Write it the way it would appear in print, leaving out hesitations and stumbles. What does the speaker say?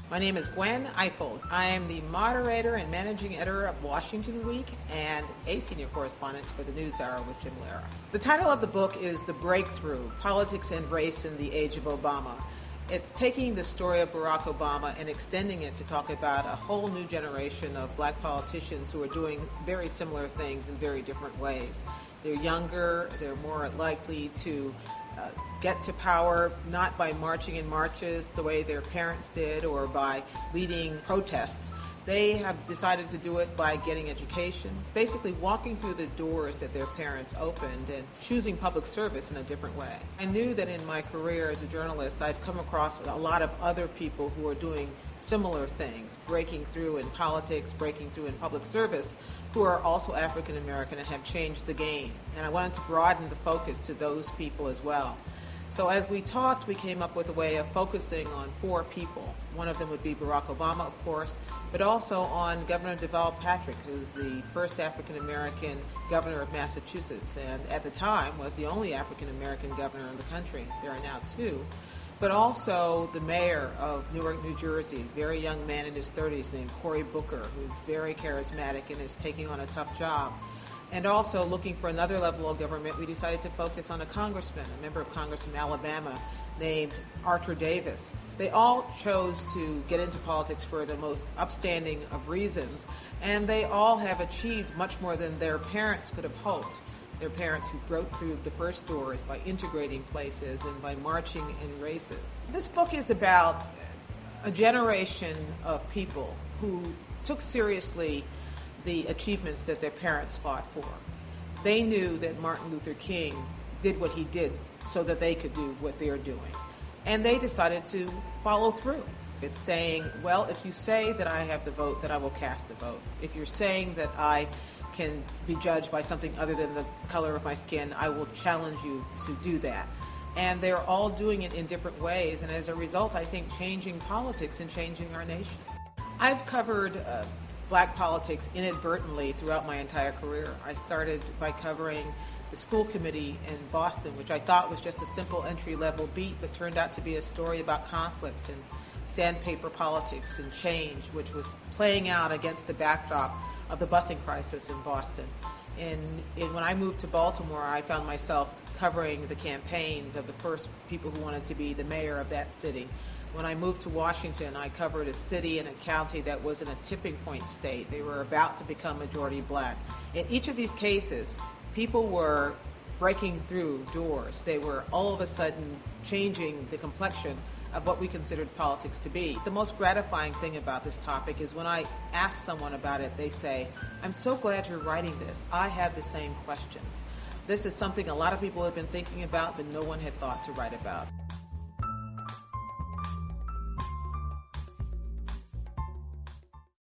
My name is Gwen Ifill. I am the moderator and managing editor of Washington Week and a senior correspondent for the NewsHour with Jim Lehrer. The title of the book is The Breakthrough: Politics and Race in the Age of Obama. It's taking the story of Barack Obama and extending it to talk about a whole new generation of black politicians who are doing very similar things in very different ways. They're younger, they're more likely to get to power not by marching in marches the way their parents did or by leading protests. They have decided to do it by getting educations, basically walking through the doors that their parents opened and choosing public service in a different way. I knew that in my career as a journalist I'd come across a lot of other people who are doing similar things, breaking through in politics, breaking through in public service, who are also African American and have changed the game. And I wanted to broaden the focus to those people as well. So as we talked, we came up with a way of focusing on four people. One of them would be Barack Obama, of course, but also on Governor Deval Patrick, who's the first African-American governor of Massachusetts, and at the time was the only African-American governor in the country. There are now two. But also the mayor of Newark, New Jersey, a very young man in his 30s named Cory Booker, who's very charismatic and is taking on a tough job. And also looking for another level of government, we decided to focus on a congressman, a member of Congress from Alabama named Arthur Davis. They all chose to get into politics for the most upstanding of reasons, and they all have achieved much more than their parents could have hoped. Their parents who broke through the first doors by integrating places and by marching in races. This book is about a generation of people who took seriously the achievements that their parents fought for. They knew that Martin Luther King did what he did so that they could do what they're doing. And they decided to follow through. It's saying, well, if you say that I have the vote, that I will cast the vote. If you're saying that I can be judged by something other than the color of my skin, I will challenge you to do that. And they're all doing it in different ways, and as a result, I think changing politics and changing our nation. I've covered black politics inadvertently throughout my entire career. I started by covering the school committee in Boston, which I thought was just a simple entry-level beat, but turned out to be a story about conflict and sandpaper politics and change, which was playing out against the backdrop of the busing crisis in Boston. And when I moved to Baltimore, I found myself covering the campaigns of the first people who wanted to be the mayor of that city. When I moved to Washington, I covered a city and a county that was in a tipping point state. They were about to become majority black. In each of these cases, people were breaking through doors. They were all of a sudden changing the complexion of what we considered politics to be. The most gratifying thing about this topic is when I ask someone about it, they say, I'm so glad you're writing this. I had the same questions. This is something a lot of people have been thinking about, but no one had thought to write about.